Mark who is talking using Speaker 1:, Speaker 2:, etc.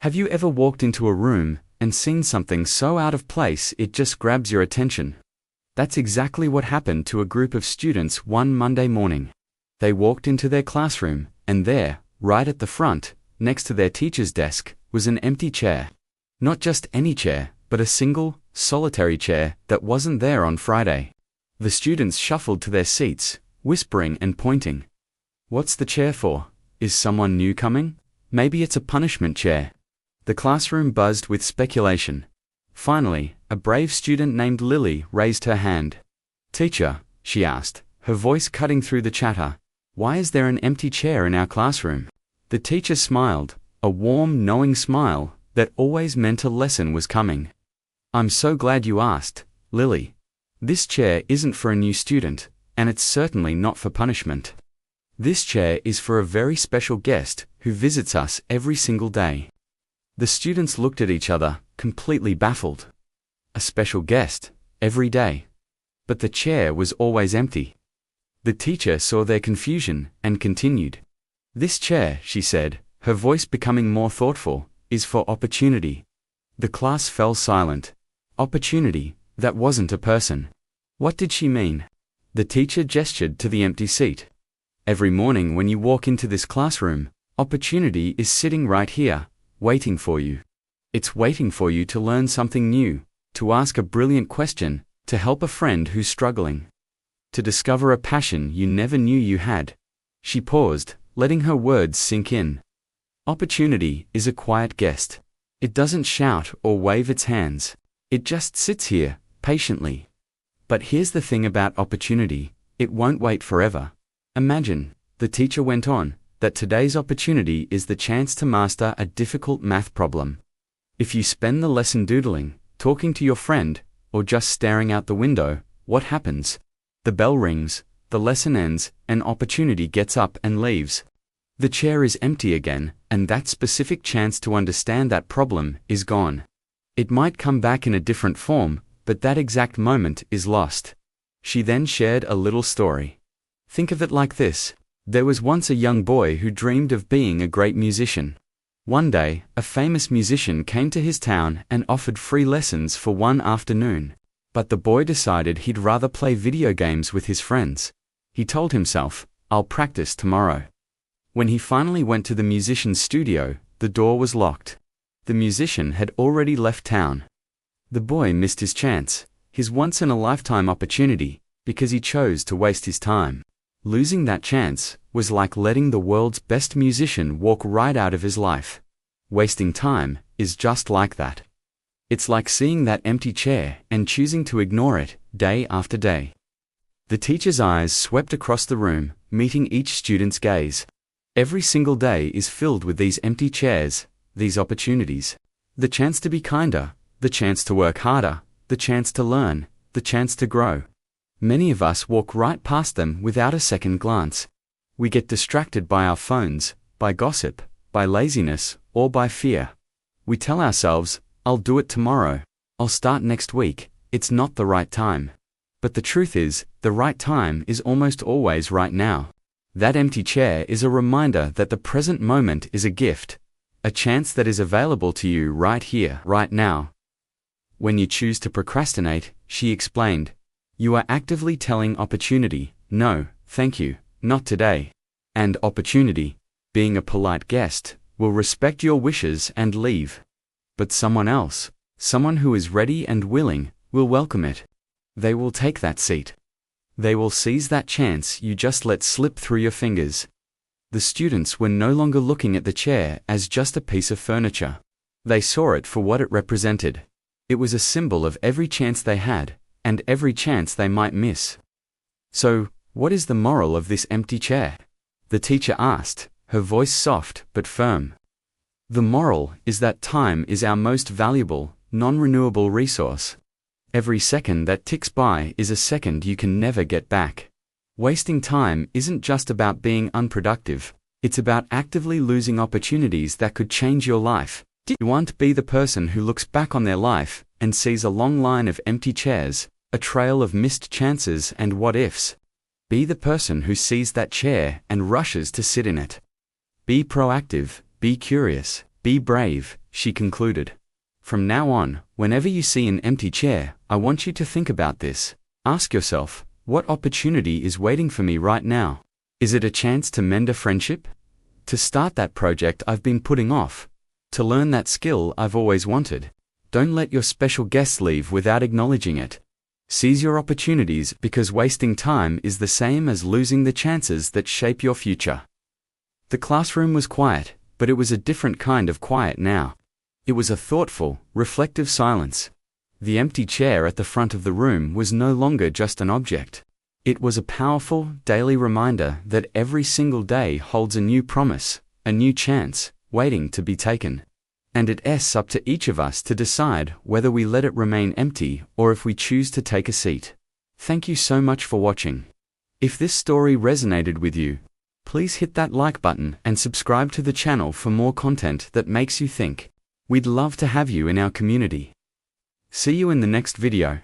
Speaker 1: Have you ever walked into a room and seen something so out of place it just grabs your attention? That's exactly what happened to a group of students one Monday morning. They walked into their classroom, and there, right at the front, next to their teacher's desk, was an empty chair. Not just any chair, but a single, solitary chair that wasn't there on Friday. The students shuffled to their seats, whispering and pointing. What's the chair for? Is someone new coming? Maybe it's a punishment chair. The classroom buzzed with speculation. Finally, a brave student named Lily raised her hand. "Teacher," she asked, her voice cutting through the chatter, "why is there an empty chair in our classroom?" The teacher smiled, a warm, knowing smile that always meant a lesson was coming. "I'm so glad you asked, Lily. This chair isn't for a new student, and it's certainly not for punishment. This chair is for a very special guest who visits us every single day." The students looked at each other, completely baffled. A special guest, every day. But the chair was always empty. The teacher saw their confusion and continued. "This chair," she said, her voice becoming more thoughtful, "is for opportunity." The class fell silent. Opportunity, that wasn't a person. What did she mean? The teacher gestured to the empty seat. "Every morning when you walk into this classroom, opportunity is sitting right here, waiting for you. It's waiting for you to learn something new, to ask a brilliant question, to help a friend who's struggling, to discover a passion you never knew you had." She paused, letting her words sink in. Opportunity is a quiet guest. It doesn't shout or wave its hands. It just sits here, patiently. But here's the thing about opportunity, it won't wait forever. Imagine, the teacher went on, that today's opportunity is the chance to master a difficult math problem. If you spend the lesson doodling, talking to your friend, or just staring out the window, what happens? The bell rings, the lesson ends, and opportunity gets up and leaves. The chair is empty again, and that specific chance to understand that problem is gone. It might come back in a different form, but that exact moment is lost. She then shared a little story. Think of it like this. There was once a young boy who dreamed of being a great musician. One day, a famous musician came to his town and offered free lessons for one afternoon. But the boy decided he'd rather play video games with his friends. He told himself, "I'll practice tomorrow." When he finally went to the musician's studio, the door was locked. The musician had already left town. The boy missed his chance, his once-in-a-lifetime opportunity, because he chose to waste his time. Losing that chance was like letting the world's best musician walk right out of his life. Wasting time is just like that. It's like seeing that empty chair and choosing to ignore it day after day. The teacher's eyes swept across the room, meeting each student's gaze. Every single day is filled with these empty chairs, these opportunities. The chance to be kinder, the chance to work harder, the chance to learn, the chance to grow. Many of us walk right past them without a second glance. We get distracted by our phones, by gossip, by laziness, or by fear. We tell ourselves, "I'll do it tomorrow. I'll start next week. It's not the right time." But the truth is, the right time is almost always right now. That empty chair is a reminder that the present moment is a gift, a chance that is available to you right here, right now. When you choose to procrastinate, she explained, you are actively telling opportunity, "No, thank you, not today." And opportunity, being a polite guest, will respect your wishes and leave. But someone else, someone who is ready and willing, will welcome it. They will take that seat. They will seize that chance you just let slip through your fingers. The students were no longer looking at the chair as just a piece of furniture. They saw it for what it represented. It was a symbol of every chance they had, and every chance they might miss. So, what is the moral of this empty chair? The teacher asked, her voice soft but firm. The moral is that time is our most valuable, non-renewable resource. Every second that ticks by is a second you can never get back. Wasting time isn't just about being unproductive, it's about actively losing opportunities that could change your life. Do you want to be the person who looks back on their life and sees a long line of empty chairs, a trail of missed chances and what-ifs? Be the person who sees that chair and rushes to sit in it. Be proactive, be curious, be brave, she concluded. From now on, whenever you see an empty chair, I want you to think about this. Ask yourself, what opportunity is waiting for me right now? Is it a chance to mend a friendship? To start that project I've been putting off? To learn that skill I've always wanted? Don't let your special guests leave without acknowledging it. Seize your opportunities, because wasting time is the same as losing the chances that shape your future. The classroom was quiet, but it was a different kind of quiet now. It was a thoughtful, reflective silence. The empty chair at the front of the room was no longer just an object. It was a powerful, daily reminder that every single day holds a new promise, a new chance, waiting to be taken. And it's up to each of us to decide whether we let it remain empty or if we choose to take a seat. Thank you so much for watching. If this story resonated with you, please hit that like button and subscribe to the channel for more content that makes you think. We'd love to have you in our community. See you in the next video.